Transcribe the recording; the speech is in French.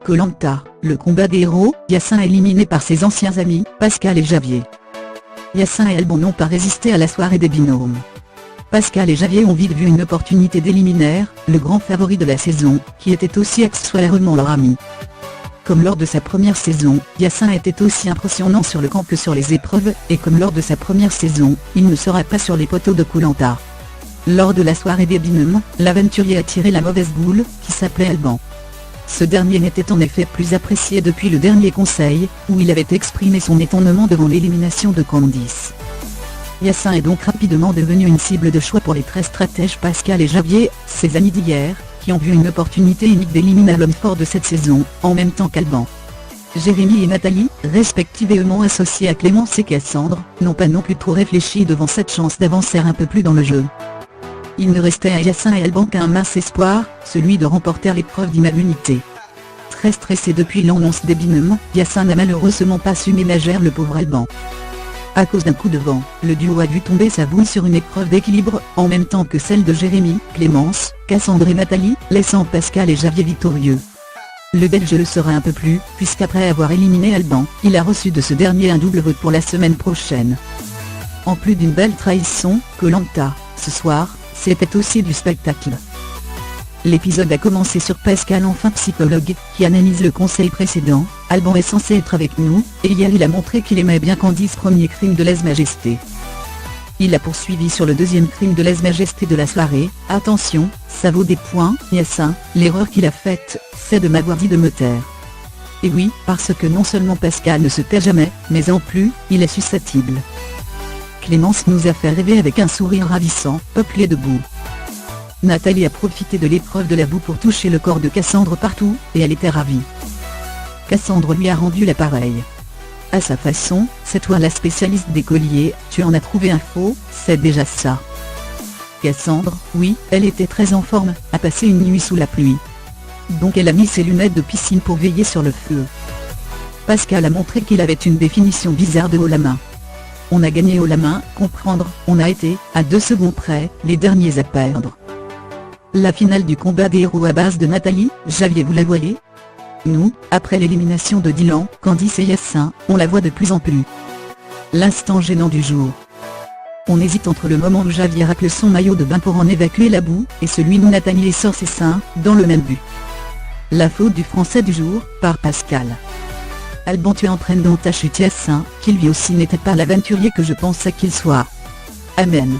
Koh-Lanta, le combat des héros, Yassin éliminé par ses anciens amis, Pascal et Javier. Yassin et Alban n'ont pas résisté à la soirée des binômes. Pascal et Javier ont vite vu une opportunité d'éliminaire, le grand favori de la saison, qui était aussi accessoirement leur ami. Comme lors de sa première saison, Yassin était aussi impressionnant sur le camp que sur les épreuves, et comme lors de sa première saison, il ne sera pas sur les poteaux de Koh-Lanta. Lors de la soirée des binômes, l'aventurier a tiré la mauvaise boule, qui s'appelait Alban. Ce dernier n'était en effet plus apprécié depuis le dernier conseil, où il avait exprimé son étonnement devant l'élimination de Candice. Yassin est donc rapidement devenu une cible de choix pour les très stratèges Pascal et Javier, ses amis d'hier, qui ont vu une opportunité unique d'éliminer l'homme fort de cette saison, en même temps qu'Alban. Jérémy et Nathalie, respectivement associés à Clémence et Cassandre, n'ont pas non plus trop réfléchi devant cette chance d'avancer un peu plus dans le jeu. Il ne restait à Yassin et Alban qu'un mince espoir, celui de remporter l'épreuve d'immunité. Très stressé depuis l'annonce des binômes, Yassin n'a malheureusement pas su ménager le pauvre Alban. À cause d'un coup de vent, le duo a dû tomber sa boule sur une épreuve d'équilibre, en même temps que celle de Jérémy, Clémence, Cassandre et Nathalie, laissant Pascal et Javier victorieux. Le Belge le sera un peu plus, puisqu'après avoir éliminé Alban, il a reçu de ce dernier un double vote pour la semaine prochaine. En plus d'une belle trahison, Koh-Lanta, ce soir, c'était aussi du spectacle. L'épisode a commencé sur Pascal enfin psychologue, qui analyse le conseil précédent. Alban est censé être avec nous, et hier il a montré qu'il aimait bien Candice, premier crime de lèse-majesté. Il a poursuivi sur le deuxième crime de lèse-majesté de la soirée. Attention, ça vaut des points, Yassin, l'erreur qu'il a faite, c'est de m'avoir dit de me taire. Et oui, parce que non seulement Pascal ne se tait jamais, mais en plus, il est susceptible. Clémence nous a fait rêver avec un sourire ravissant, peuplé de boue. Nathalie a profité de l'épreuve de la boue pour toucher le corps de Cassandre partout, et elle était ravie. Cassandre lui a rendu l'appareil. À sa façon, c'est toi la spécialiste des colliers, tu en as trouvé un faux, c'est déjà ça. Cassandre, oui, elle était très en forme, a passé une nuit sous la pluie. Donc elle a mis ses lunettes de piscine pour veiller sur le feu. Pascal a montré qu'il avait une définition bizarre de haut la main. On a gagné haut la main, comprendre, on a été, à 2 secondes près, les derniers à perdre. La finale du combat des héros à base de Nathalie, Javier, vous la voyez? Nous, après l'élimination de Dylan, Candice et Yassin, on la voit de plus en plus. L'instant gênant du jour. On hésite entre le moment où Javier racle son maillot de bain pour en évacuer la boue, et celui où Nathalie sort ses seins, dans le même but. La faute du français du jour, par Pascal. Alban, tu entraînes dans ta chute Yassin, qui lui aussi n'était pas l'aventurier que je pensais qu'il soit. Amen.